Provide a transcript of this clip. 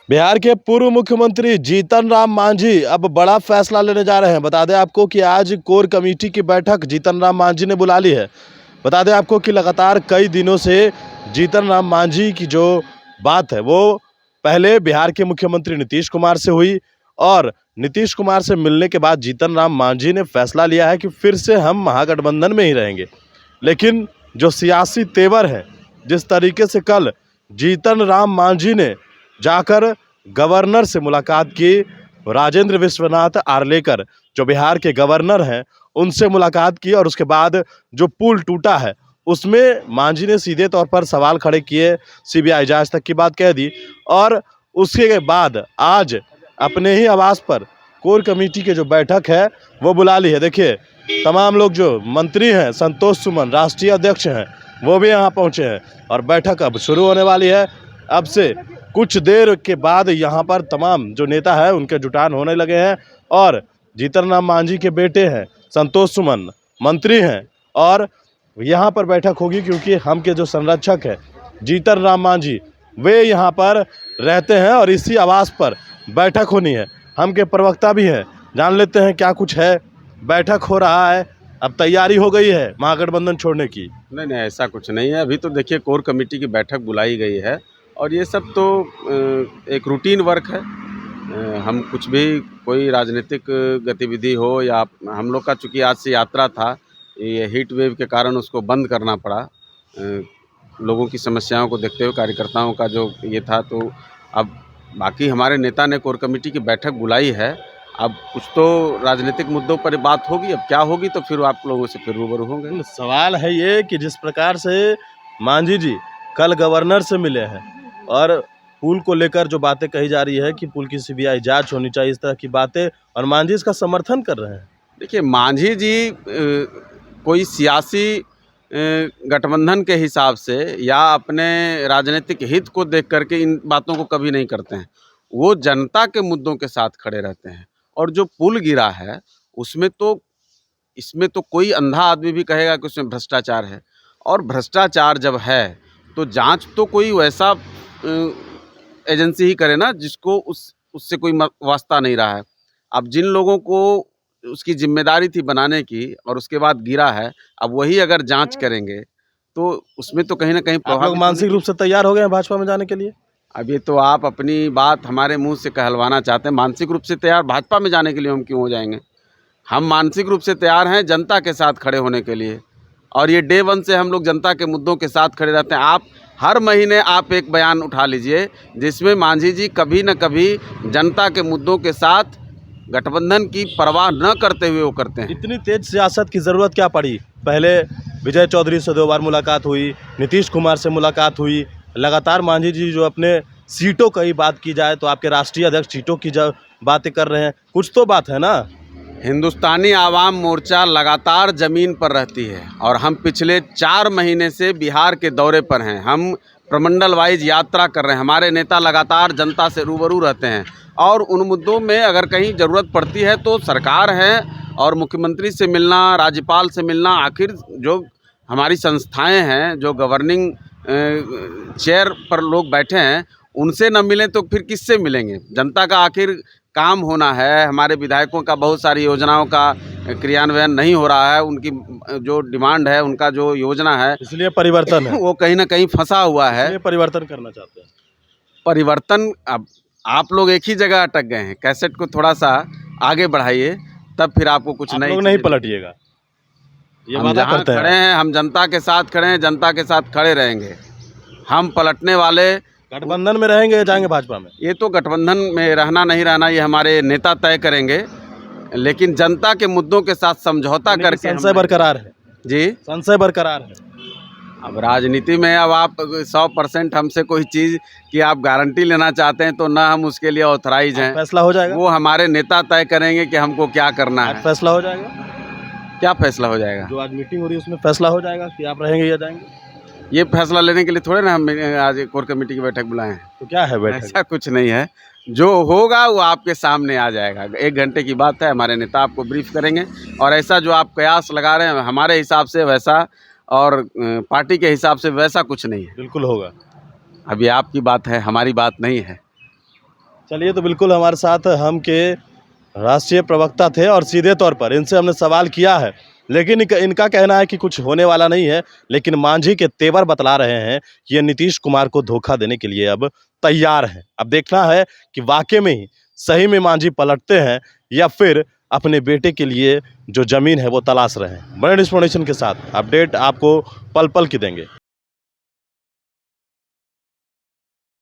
बिहार के पूर्व मुख्यमंत्री जीतन राम मांझी अब बड़ा फैसला लेने जा रहे हैं। बता दें आपको कि आज कोर कमेटी की बैठक जीतन राम मांझी ने बुला ली है। बता दें आपको कि लगातार कई दिनों से जीतन राम मांझी की जो बात है वो पहले बिहार के मुख्यमंत्री नीतीश कुमार से हुई और नीतीश कुमार से मिलने के बाद जीतन राम मांझी ने फैसला लिया है कि फिर से हम महागठबंधन में ही रहेंगे। लेकिन जो सियासी तेवर है, जिस तरीके से कल जीतन राम मांझी ने जाकर गवर्नर से मुलाकात की, राजेंद्र विश्वनाथ आर्लेकर जो बिहार के गवर्नर हैं उनसे मुलाकात की और उसके बाद जो पुल टूटा है उसमें मांझी ने सीधे तौर पर सवाल खड़े किए, सीबीआई जांच तक की बात कह दी और उसके बाद आज अपने ही आवास पर कोर कमेटी की जो बैठक है वो बुला ली है। देखिए तमाम लोग जो मंत्री हैं, संतोष सुमन राष्ट्रीय अध्यक्ष हैं, वो भी यहाँ पहुँचे हैं और बैठक अब शुरू होने वाली है। अब से कुछ देर के बाद यहाँ पर तमाम जो नेता है उनके जुटान होने लगे हैं और जीतन राम मांझी के बेटे हैं संतोष सुमन मंत्री हैं और यहाँ पर बैठक होगी क्योंकि हम के जो संरक्षक है जीतन राम मांझी वे यहाँ पर रहते हैं और इसी आवास पर बैठक होनी है। हम के प्रवक्ता भी हैं, जान लेते हैं क्या कुछ है। बैठक हो रहा है, अब तैयारी हो गई है महागठबंधन छोड़ने की? नहीं, ऐसा कुछ नहीं है। अभी तो देखिए कोर कमेटी की बैठक बुलाई गई है और ये सब तो एक रूटीन वर्क है। हम कुछ भी कोई राजनीतिक गतिविधि हो या हम लोग का, चूँकि आज से यात्रा था, ये हीट वेव के कारण उसको बंद करना पड़ा। लोगों की समस्याओं को देखते हुए कार्यकर्ताओं का जो ये था, तो अब बाकी हमारे नेता ने कोर कमेटी की बैठक बुलाई है। अब कुछ तो राजनीतिक मुद्दों पर बात होगी, अब क्या होगी तो फिर आप लोगों से फिर रूबरू होंगे। सवाल है ये कि जिस प्रकार से मांझी जी कल गवर्नर से मिले हैं और पुल को लेकर जो बातें कही जा रही है कि पुल की सीबीआई जांच होनी चाहिए, इस तरह की बातें, और मांझी इसका समर्थन कर रहे हैं। देखिए मांझी जी कोई सियासी गठबंधन के हिसाब से या अपने राजनीतिक हित को देख करके इन बातों को कभी नहीं करते हैं। वो जनता के मुद्दों के साथ खड़े रहते हैं। और जो पुल गिरा है उसमें तो, इसमें तो कोई अंधा आदमी भी कहेगा कि उसमें भ्रष्टाचार है। और भ्रष्टाचार जब है तो जांच तो कोई वैसा एजेंसी ही करे ना जिसको उससे कोई वास्ता नहीं रहा है। अब जिन लोगों को उसकी जिम्मेदारी थी बनाने की और उसके बाद गिरा है, अब वही अगर जांच करेंगे तो उसमें तो कहीं ना कहीं आप लोग मानसिक रूप से तैयार हो गए हैं भाजपा में जाने के लिए? अब ये तो आप अपनी बात हमारे मुंह से कहलवाना चाहते हैं। मानसिक रूप से तैयार भाजपा में जाने के लिए हम क्यों हो जाएंगे? हम मानसिक रूप से तैयार हैं जनता के साथ खड़े होने के लिए और ये डे वन से हम लोग जनता के मुद्दों के साथ खड़े रहते हैं। आप हर महीने आप एक बयान उठा लीजिए जिसमें मांझी जी कभी न कभी जनता के मुद्दों के साथ गठबंधन की परवाह न करते हुए वो करते हैं। इतनी तेज सियासत की ज़रूरत क्या पड़ी? पहले विजय चौधरी से 2 बार मुलाकात हुई, नीतीश कुमार से मुलाकात हुई, लगातार मांझी जी जो अपने सीटों की बात की जाए तो आपके राष्ट्रीय अध्यक्ष सीटों की जब बातें कर रहे हैं, कुछ तो बात है ना? हिंदुस्तानी आवाम मोर्चा लगातार ज़मीन पर रहती है और हम पिछले 4 महीने से बिहार के दौरे पर हैं। हम प्रमंडल वाइज यात्रा कर रहे हैं। हमारे नेता लगातार जनता से रूबरू रहते हैं और उन मुद्दों में अगर कहीं ज़रूरत पड़ती है तो सरकार है और मुख्यमंत्री से मिलना, राज्यपाल से मिलना, आखिर जो हमारी संस्थाएं हैं, जो गवर्निंग चेयर पर लोग बैठे हैं, उनसे न मिलें तो फिर किससे मिलेंगे? जनता का आखिर काम होना है। हमारे विधायकों का बहुत सारी योजनाओं का क्रियान्वयन नहीं हो रहा है, उनकी जो डिमांड है, उनका जो योजना है, इसलिए परिवर्तन है। वो कहीं ना कहीं फंसा हुआ है। इसलिए परिवर्तन करना चाहते हैं। परिवर्तन, अब आप लोग एक ही जगह अटक गए हैं। कैसेट को थोड़ा सा आगे बढ़ाइए, तब फिर आपको कुछ नहीं पलटिएगा। ये हम वादा जहाँ करते खड़े हैं, हम जनता के साथ खड़े हैं, जनता के साथ खड़े रहेंगे। हम पलटने वाले, गठबंधन में रहेंगे या जाएंगे भाजपा में? ये तो गठबंधन में रहना नहीं रहना ये हमारे नेता तय करेंगे, लेकिन जनता के मुद्दों के साथ समझौता करके संशय बरकरार है जी, संशय बरकरार है। अब राजनीति में अब आप 100% हमसे कोई चीज़ की आप गारंटी लेना चाहते हैं तो ना हम उसके लिए ऑथराइज हैं। फैसला हो जाएगा, वो हमारे नेता तय करेंगे कि हमको क्या करना है। फैसला हो जाएगा। क्या फैसला हो जाएगा? जो आज मीटिंग हो रही है उसमें फैसला हो जाएगा कि आप रहेंगे या जाएंगे? ये फैसला लेने के लिए थोड़े ना हम आज कोर कमेटी की बैठक बुलाए हैं। तो क्या है बैठक? ऐसा कुछ नहीं है, जो होगा वो आपके सामने आ जाएगा। 1 घंटे की बात है, हमारे नेता आपको ब्रीफ करेंगे और ऐसा जो आप कयास लगा रहे हैं हमारे हिसाब से वैसा और पार्टी के हिसाब से वैसा कुछ नहीं है। बिल्कुल होगा। अभी आपकी बात है, हमारी बात नहीं है। चलिए, तो बिल्कुल हमारे साथ हम के राष्ट्रीय प्रवक्ता थे और सीधे तौर पर इनसे हमने सवाल किया है, लेकिन इनका कहना है कि कुछ होने वाला नहीं है। लेकिन मांझी के तेवर बतला रहे हैं कि ये नीतीश कुमार को धोखा देने के लिए अब तैयार हैं। अब देखना है कि वाकई में ही सही में मांझी पलटते हैं या फिर अपने बेटे के लिए जो जमीन है वो तलाश रहे हैं। बड़े इंफॉर्मेशन के साथ अपडेट आपको पल पल की देंगे।